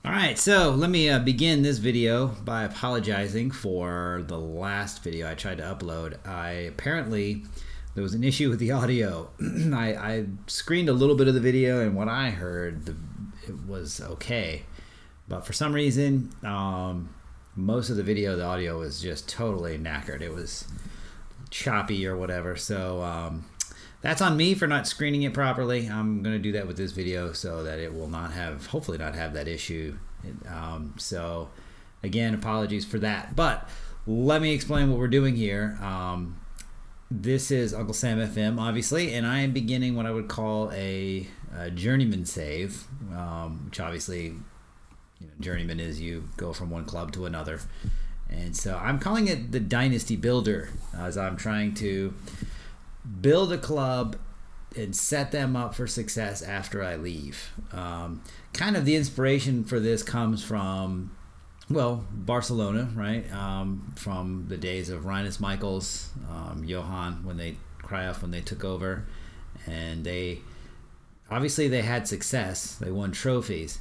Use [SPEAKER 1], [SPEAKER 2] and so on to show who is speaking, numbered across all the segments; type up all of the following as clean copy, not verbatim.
[SPEAKER 1] All right, so let me begin this video by apologizing for the last video I tried to upload. There was an issue with the audio. I screened a little bit of the video, and what I heard, it was okay. But for some reason, most of the video, the audio was just totally knackered. It was choppy or whatever. So that's on me for not screening it properly. I'm going to do that with this video so that it will hopefully not have that issue. So again, apologies for that. But let me explain what we're doing here. This is Uncle Sam FM, obviously, and I am beginning what I would call a journeyman save, which obviously, journeyman is you go from one club to another. And so I'm calling it the Dynasty Builder, as I'm trying to build a club and set them up for success after I leave. Kind of the inspiration for this comes from, Barcelona, right? From the days of Rinus Michels, Johan, Cruyff when they took over, and they had success. They won trophies,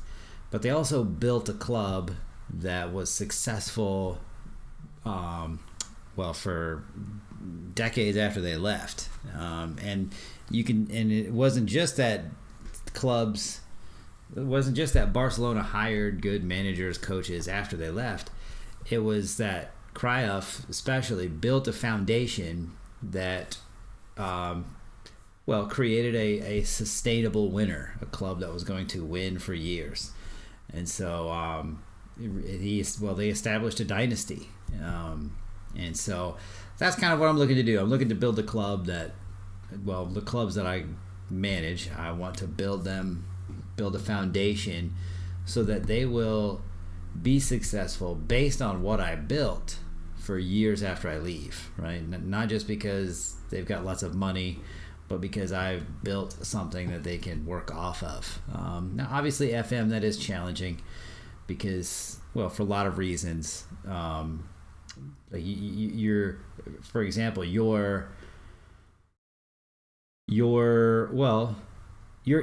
[SPEAKER 1] but they also built a club that was successful, for decades after they left. And it wasn't just that Barcelona hired good managers, coaches after they left. It was that Cruyff especially built a foundation that created a sustainable winner, a club that was going to win for years. And so they established a dynasty. And so that's kind of what I'm looking to do. I'm looking to build a club the clubs that I manage, I want to build a foundation so that they will be successful based on what I built for years after I leave, right? Not just because they've got lots of money, but because I've built something that they can work off of. Now, obviously, FM, that is challenging because, for a lot of reasons. For example, your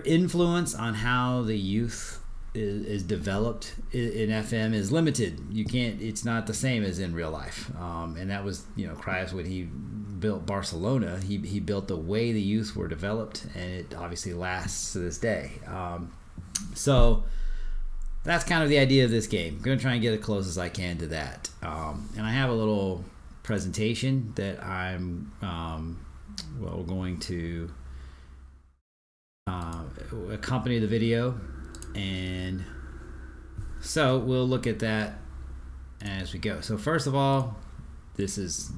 [SPEAKER 1] influence on how the youth is developed in FM is limited. It's not the same as in real life. And that was, Cruyff, when he built Barcelona, he built the way the youth were developed, and it obviously lasts to this day. So that's kind of the idea of this game. I'm going to try and get as close as I can to that. And I have a little presentation that I'm going to accompany the video. And so we'll look at that as we go. So first of all, this is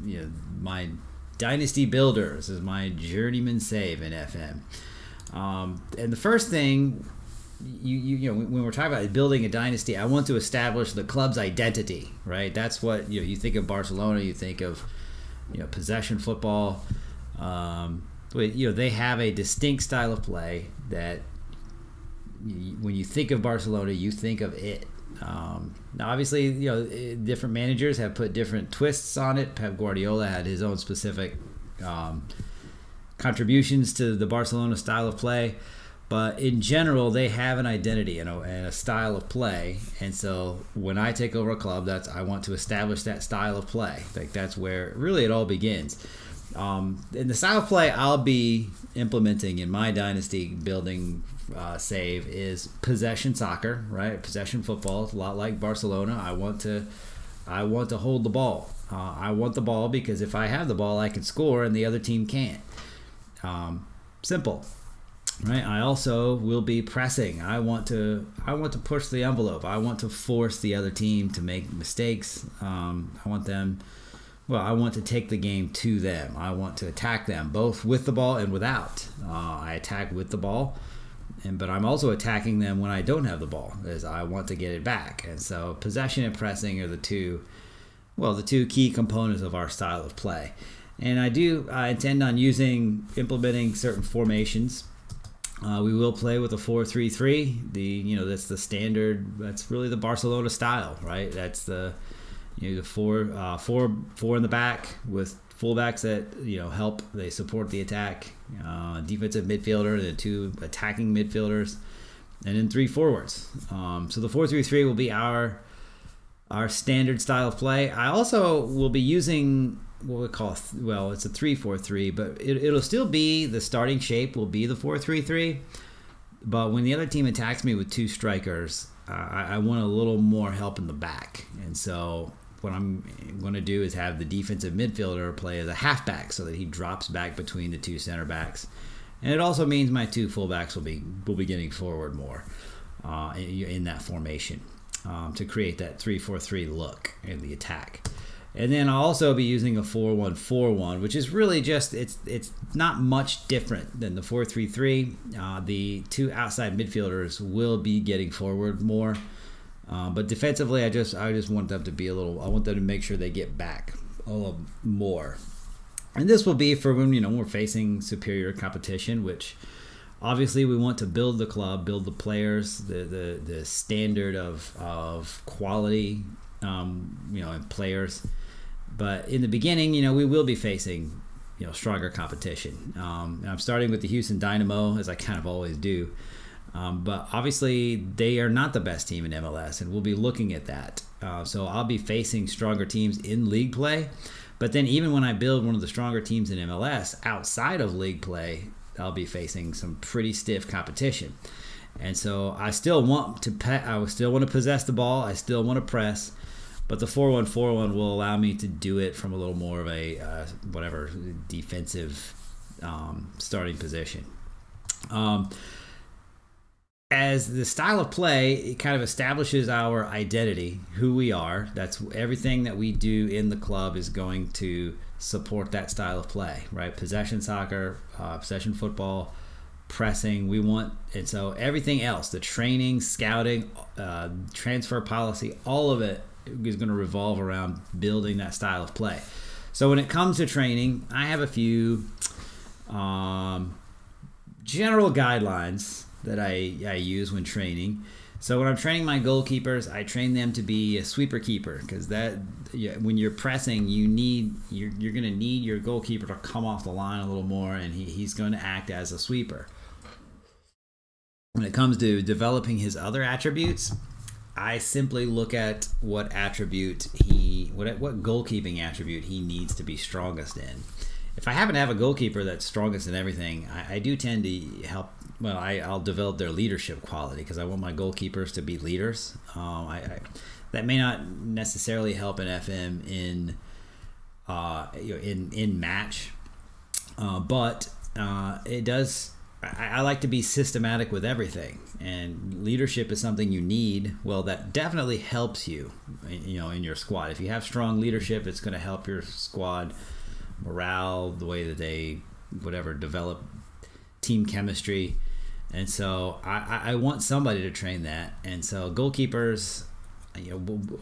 [SPEAKER 1] my Dynasty Builder. This is my journeyman save in FM. And the first thing, when we're talking about building a dynasty, I want to establish the club's identity, right? That's what you think of Barcelona, you think of possession football. They have a distinct style of play that when you think of Barcelona, you think of it. Now, obviously, different managers have put different twists on it. Pep Guardiola had his own specific contributions to the Barcelona style of play. But in general, they have an identity and a style of play. And so when I take over a club, I want to establish that style of play. That's where really it all begins. And the style of play I'll be implementing in my dynasty building save is possession soccer, right? Possession football. It's a lot like Barcelona. I want to hold the ball. I want the ball because if I have the ball, I can score and the other team can't. Simple. Right. I also will be pressing. I want to push the envelope. I want to force the other team to make mistakes. I want to take the game to them. I want to attack them both with the ball and without. I attack with the ball, but I'm also attacking them when I don't have the ball, as I want to get it back. And so possession and pressing are the two key components of our style of play. And I intend on implementing certain formations. We will play with a 4-3-3. That's the standard. That's really the Barcelona style, right? That's the four in the back with fullbacks that help. They support the attack. Defensive midfielder, the two attacking midfielders, and then 3 forwards. So the 4-3-3 will be our standard style of play. I also will be using what we call, it's a 3-4-3, but it'll still be, the starting shape will be the 4-3-3. But when the other team attacks me with 2 strikers, I want a little more help in the back. And so what I'm going to do is have the defensive midfielder play as a halfback so that he drops back between the 2 center backs. And it also means my 2 fullbacks will be getting forward more in that formation to create that 3-4-3 look in the attack. And then I'll also be using a 4-1-4-1, which is really just, it's not much different than the 4-3-3. The 2 outside midfielders will be getting forward more. But defensively, I just want them to be I want them to make sure they get back a little more. And this will be for when, we're facing superior competition, which obviously we want to build the club, build the players, the standard of quality, and players. But in the beginning, we will be facing, stronger competition. And I'm starting with the Houston Dynamo, as I kind of always do. But obviously, they are not the best team in MLS, and we'll be looking at that. So I'll be facing stronger teams in league play. But then even when I build one of the stronger teams in MLS outside of league play, I'll be facing some pretty stiff competition. And so I still want to possess the ball. I still want to press. But the 4-1-4-1 will allow me to do it from a little more of a defensive starting position. As the style of play, it kind of establishes our identity, who we are. That's everything that we do in the club is going to support that style of play, right? Possession soccer, possession football, pressing. And so everything else, the training, scouting, transfer policy, all of it is going to revolve around building that style of play. So when it comes to training, I have a few general guidelines that I use when training. So when I'm training my goalkeepers, I train them to be a sweeper keeper, because when you're pressing, you're going to need your goalkeeper to come off the line a little more, and he's going to act as a sweeper. When it comes to developing his other attributes, I simply look at what goalkeeping attribute he needs to be strongest in. If I happen to have a goalkeeper that's strongest in everything, I do tend to help. Well, I'll develop their leadership quality, because I want my goalkeepers to be leaders. That may not necessarily help an FM in match, but it does. I like to be systematic with everything, and leadership is something you need. Well, that definitely helps you, in your squad. If you have strong leadership, it's going to help your squad morale, the way that they develop team chemistry. And so I want somebody to train that. And so goalkeepers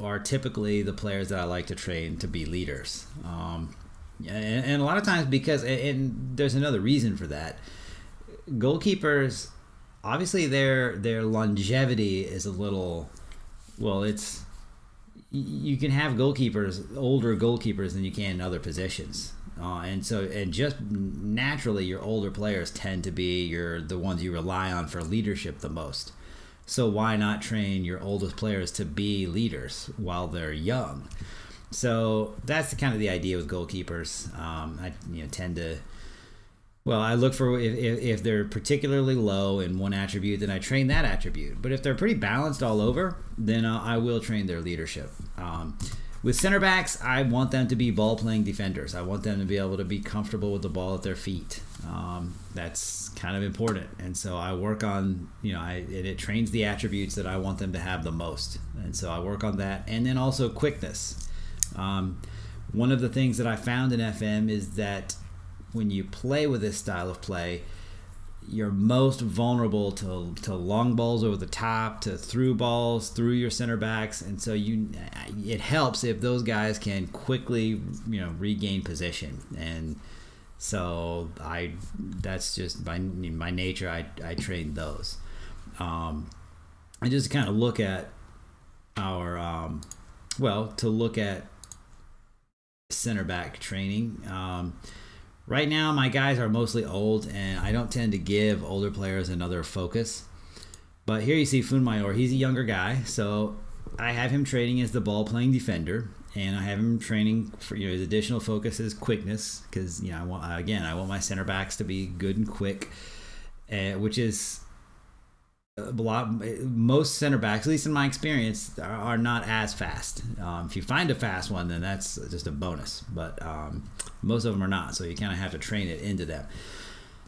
[SPEAKER 1] are typically the players that I like to train to be leaders. And a lot of times, because there's another reason for that. Goalkeepers, obviously their longevity is a little, you can have older goalkeepers than you can in other positions. And just naturally, your older players tend to be the ones you rely on for leadership the most. So why not train your oldest players to be leaders while they're young? So that's kind of the idea with goalkeepers. I tend to, I look for if they're particularly low in one attribute, then I train that attribute. But if they're pretty balanced all over, then I will train their leadership. With center backs, I want them to be ball-playing defenders. I want them to be able to be comfortable with the ball at their feet. That's kind of important. And so I work on, it trains the attributes that I want them to have the most. And so I work on that. And then also quickness. One of the things that I found in FM is that when you play with this style of play, you're most vulnerable to long balls over the top, to through balls through your center backs, and so it helps if those guys can quickly regain position. And so that's just by nature I train those. I just kind of look at our to look at center back training. Right now, my guys are mostly old, and I don't tend to give older players another focus. But here you see Funmayor. He's a younger guy, so I have him training as the ball-playing defender, and I have him training for, you know, his additional focus is quickness, because, you know, I want my center backs to be good and quick, which is most center backs, at least in my experience, are not as fast. If you find a fast one, then that's just a bonus, but most of them are not, so you kind of have to train it into them.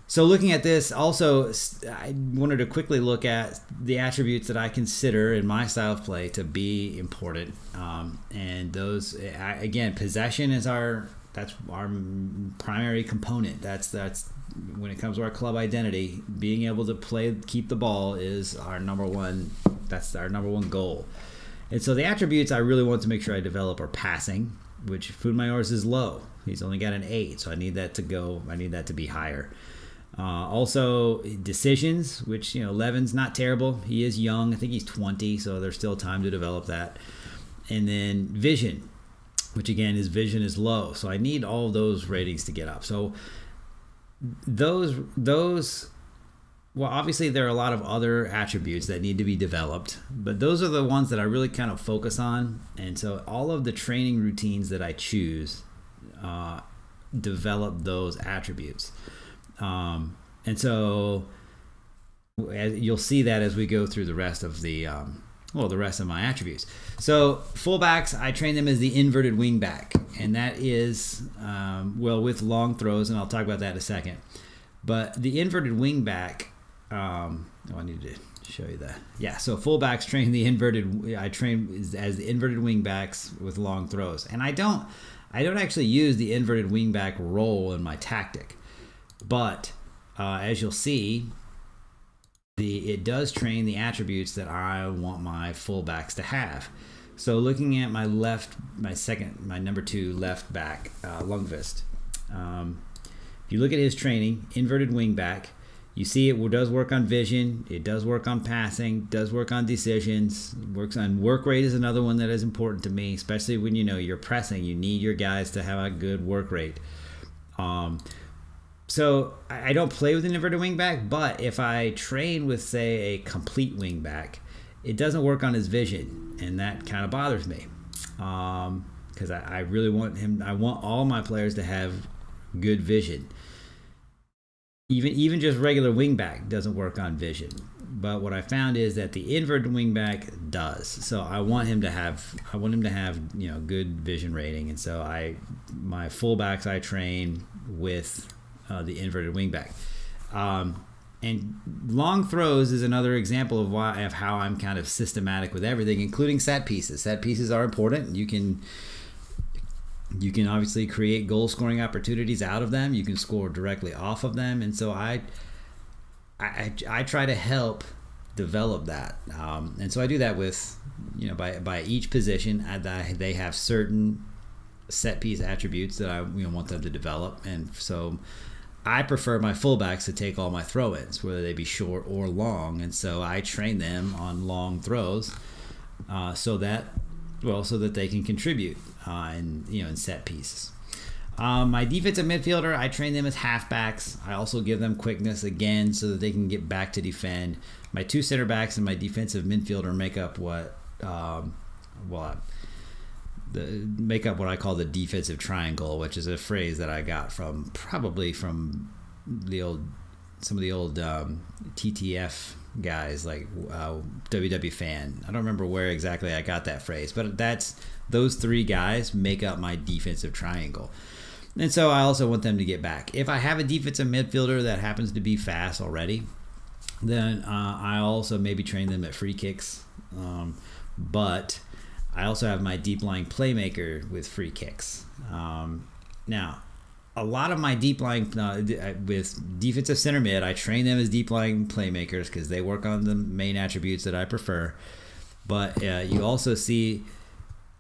[SPEAKER 1] So looking at this, also, I wanted to quickly look at the attributes that I consider in my style of play to be important, and those, again, possession is that's our primary component. That's when it comes to our club identity. Being able to keep the ball is our number one. That's our number one goal. And so the attributes I really want to make sure I develop are passing, which Funmayor's is low. He's only got an 8, so I need that to be higher. Also decisions, which, you know, Levin's not terrible. He is young. I think he's 20, so there's still time to develop that. And then vision, which again, his vision is low. So I need all of those ratings to get up. So those, well, obviously there are a lot of other attributes that need to be developed, but those are the ones that I really kind of focus on. And so all of the training routines that I choose develop those attributes. And so you'll see that as we go through the rest of the rest of my attributes. So fullbacks, I train them as the inverted wing back, and that is with long throws, and I'll talk about that in a second. But the inverted wing back, I need to show you that. Yeah, so fullbacks I train as the inverted wing backs with long throws, and I don't actually use the inverted wing back role in my tactic. But as you'll see, it does train the attributes that I want my fullbacks to have. So looking at my number 2 left back, Lundqvist. If you look at his training, inverted wing back, you see it does work on vision, it does work on passing, does work on decisions, works on work rate is another one that is important to me, especially when you're pressing. You need your guys to have a good work rate. So I don't play with an inverted wingback, but if I train with, say, a complete wingback, it doesn't work on his vision, and that kind of bothers me, because I really want him. I want all my players to have good vision. Even just regular wingback doesn't work on vision, but what I found is that the inverted wingback does. So I want him to have good vision rating, and so my fullbacks I train with the inverted wingback. And long throws is another example of how I'm kind of systematic with everything, including set pieces. Set pieces are important. You can obviously create goal scoring opportunities out of them. You can score directly off of them, and so I try to help develop that. And so I do that with, by each position, they have certain set piece attributes that I want them to develop, and so I prefer my fullbacks to take all my throw-ins, whether they be short or long, and so I train them on long throws, so that they can contribute in set pieces. My defensive midfielder, I train them as halfbacks. I also give them quickness again, so that they can get back to defend. My 2 center backs and my defensive midfielder make up what I call the defensive triangle, which is a phrase that I got from some of the old TTF guys, like WW Fan. I don't remember where exactly I got that phrase, but those 3 guys make up my defensive triangle. And so I also want them to get back. If I have a defensive midfielder that happens to be fast already, then I also maybe train them at free kicks. But I also have my deep lying playmaker with free kicks. Now, a lot of my deep lying with defensive center mid, I train them as deep lying playmakers because they work on the main attributes that I prefer. But you also see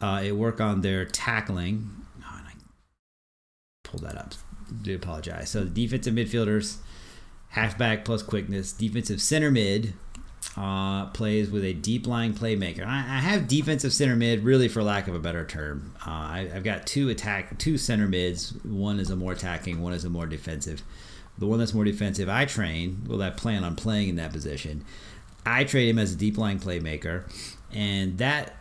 [SPEAKER 1] it work on their tackling. Oh, and I pulled that up. I do apologize. So the defensive midfielders, halfback plus quickness. Defensive center mid plays with a deep lying playmaker. I have defensive center mid, really, for lack of a better term. I've got two center mids. One is a more attacking, one is a more defensive. The one that's more defensive I train, I plan on playing in that position. I trade him as a deep lying playmaker, and that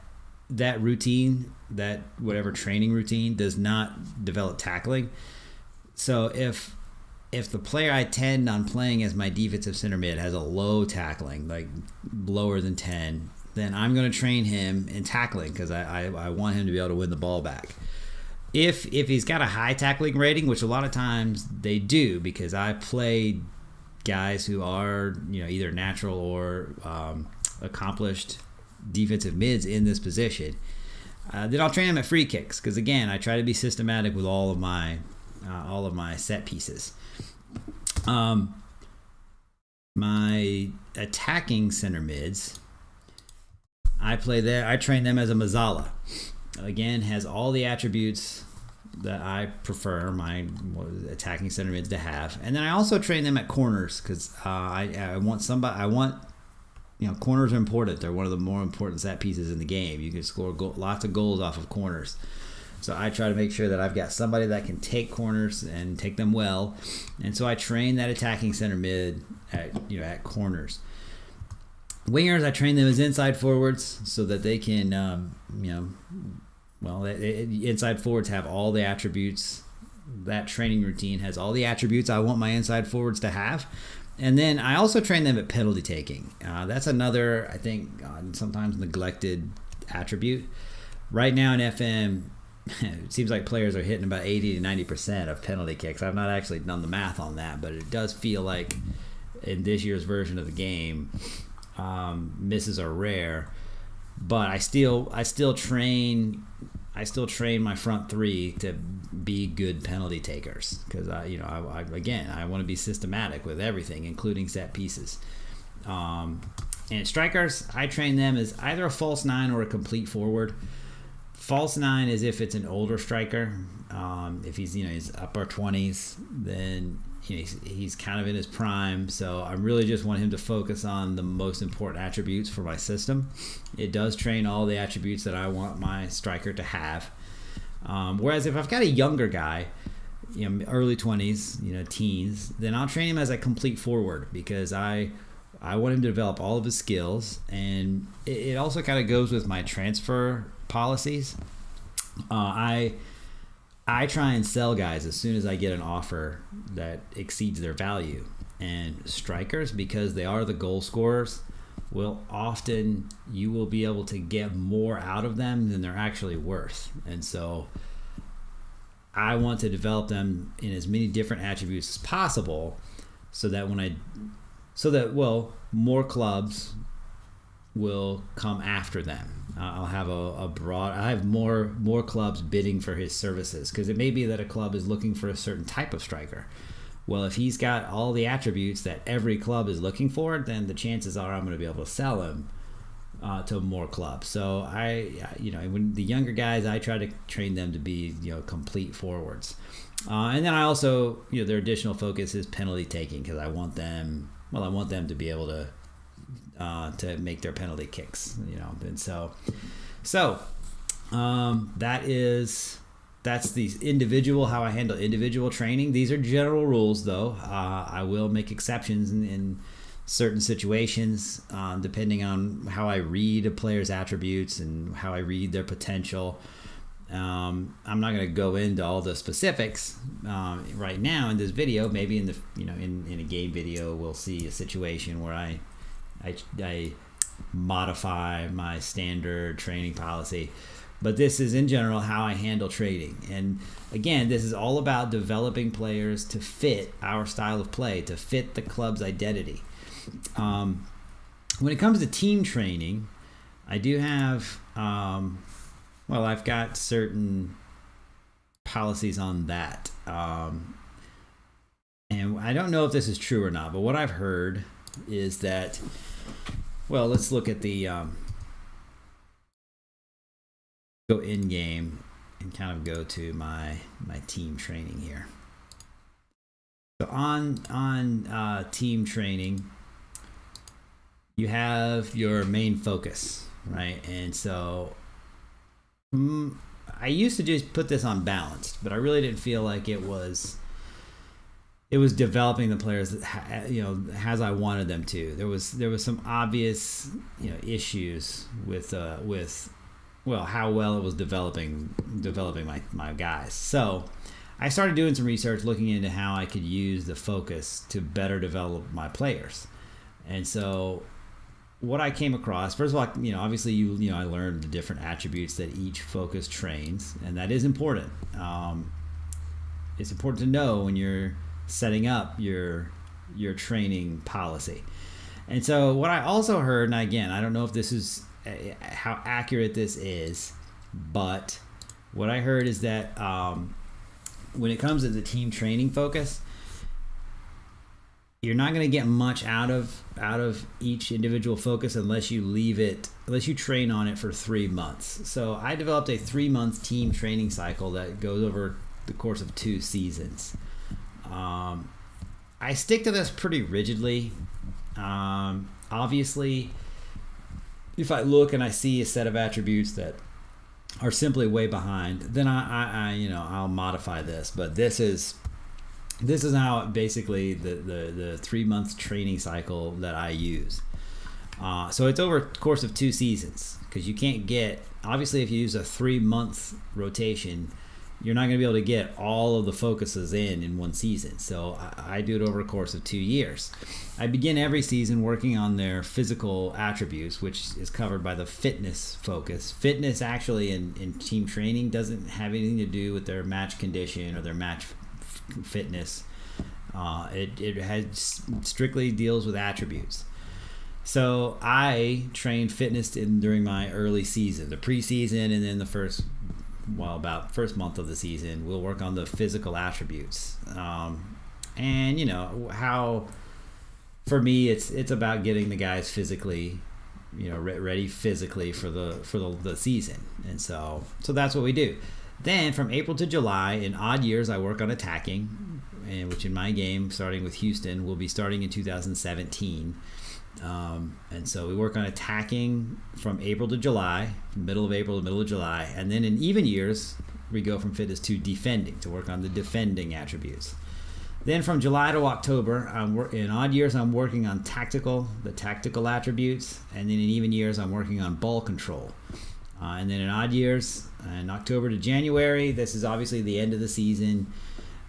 [SPEAKER 1] routine, that whatever training routine, does not develop tackling. So if the player I tend on playing as my defensive center mid has a low tackling, like lower than 10, then I'm going to train him in tackling because I want him to be able to win the ball back. If he's got a high tackling rating, which a lot of times they do, because I play guys who are either natural or accomplished defensive mids in this position, then I'll train him at free kicks because again I try to be systematic with all of my set pieces. My attacking center mids, I train them as a Mazzala. Again, has all the attributes that I prefer my attacking center mids to have, and then I also train them at corners because I want corners are important. They're one of the more important set pieces in the game. You can score lots of goals off of corners. So I try to make sure that I've got somebody that can take corners and take them well. And so I train that attacking center mid at corners. Wingers, I train them as inside forwards so that they can, inside forwards have all the attributes. That training routine has all the attributes I want my inside forwards to have. And then I also train them at penalty taking. That's another, I think, sometimes neglected attribute. Right now in FM, it seems like players are hitting about 80 to 90% of penalty kicks. I've not actually done the math on that, but it does feel like in this year's version of the game, misses are rare. But I still train my front three to be good penalty takers because I want to be systematic with everything, including set pieces. And strikers, I train them as either a false nine or a complete forward. False nine is if it's an older striker. If he's his upper 20s, then he's kind of in his prime. So I really just want him to focus on the most important attributes for my system. It does train all the attributes that I want my striker to have. Whereas if I've got a younger guy, early 20s, teens, then I'll train him as a complete forward because I want him to develop all of his skills, and it also kind of goes with my transfer policies. I try and sell guys as soon as I get an offer that exceeds their value. And strikers, because they are the goal scorers, you will be able to get more out of them than they're actually worth. And so I want to develop them in as many different attributes as possible so that more clubs will come after them. I'll have I have more clubs bidding for his services because it may be that a club is looking for a certain type of striker. Well, if he's got all the attributes that every club is looking for, then the chances are I'm going to be able to sell him to more clubs. So when the younger guys, I try to train them to be complete forwards, and then I also their additional focus is penalty taking because I want them to be able to make their penalty kicks, and so that's the individual, how I handle individual training. These are general rules, though. I will make exceptions in certain situations, depending on how I read a player's attributes and how I read their potential. I'm not going to go into all the specifics right now in this video. Maybe in the in a game video, we'll see a situation where I modify my standard training policy. But this is in general how I handle trading. And again, this is all about developing players to fit our style of play, to fit the club's identity. When it comes to team training, I do have, I've got certain policies on that. And I don't know if this is true or not, but what I've heard is that, let's look at the go in game and kind of go to my team training here. So on team training, you have your main focus, right? And so I used to just put this on balanced, but I really didn't feel like it was it was developing the players that, as I wanted them to. There was some obvious issues with how well it was developing my guys. So I started doing some research, looking into how I could use the focus to better develop my players. And so what I came across, first of all, obviously I learned the different attributes that each focus trains, and that is important. It's important to know when you're setting up your training policy. And so what I also heard, and again, I don't know if this is how accurate this is, but what I heard is that when it comes to the team training focus, you're not going to get much out of each individual focus unless you train on it for 3 months. So I developed a 3-month team training cycle that goes over the course of 2 seasons. I stick to this pretty rigidly. Obviously, if I look and I see a set of attributes that are simply way behind, then I'll modify this. But this is how basically the 3-month training cycle that I use. So it's over the course of 2 seasons, because you can't get, obviously if you use a 3-month rotation, you're not going to be able to get all of the focuses in 1 season. So I do it over a course of 2 years. I begin every season working on their physical attributes, which is covered by the fitness focus. Fitness actually in team training doesn't have anything to do with their match condition or their match fitness. It has strictly deals with attributes. So I trained fitness during my early season, the preseason, and then the first month of the season, we'll work on the physical attributes. And how, for me, it's about getting the guys physically, ready physically for the season. And so that's what we do. Then from April to July, in odd years, I work on attacking, which in my game, starting with Houston, will be starting in 2017. And so we work on attacking from April to July, middle of April to middle of July. And then in even years, we go from fitness to defending, to work on the defending attributes. Then from July to October, in odd years, I'm working on the tactical attributes. And then in even years, I'm working on ball control. And then in odd years, in October to January, this is obviously the end of the season.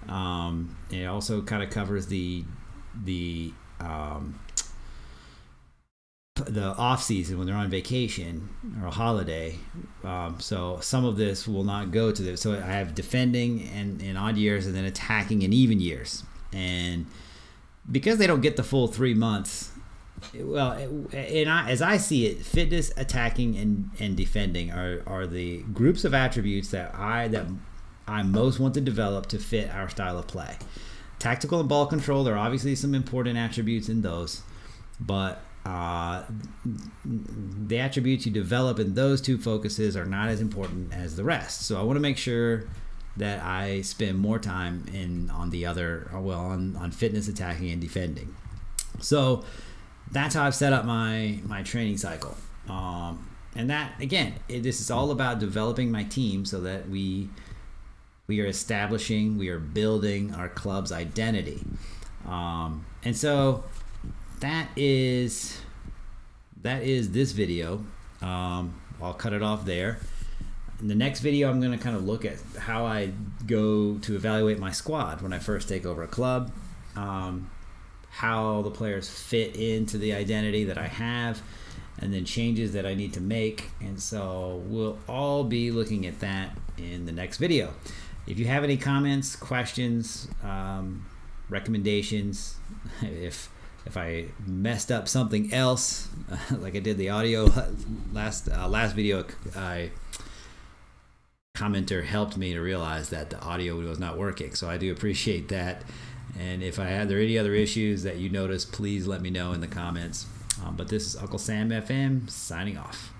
[SPEAKER 1] It also kind of covers the off season when they're on vacation or a holiday. So some of this will not go to this. So I have defending in odd years, and then attacking in even years. And because they don't get the full 3 months, as I see it, fitness, attacking, and defending are the groups of attributes that I most want to develop to fit our style of play. Tactical and ball control, there are obviously some important attributes in those, but the attributes you develop in those 2 focuses are not as important as the rest. So I want to make sure that I spend more time on fitness, attacking, and defending. So that's how I've set up my training cycle. And that, again, this is all about developing my team so that we are building our club's identity. And so that is this video. I'll cut it off there. In the next video, I'm going to kind of look at how I go to evaluate my squad when I first take over a club, how the players fit into the identity that I have, and then changes that I need to make. And so we'll all be looking at that in the next video. If you have any comments, questions, recommendations, if I messed up something else, like I did the audio last video, commenter helped me to realize that the audio was not working. So I do appreciate that. And if there are any other issues that you notice, please let me know in the comments. But this is Uncle Sam FM signing off.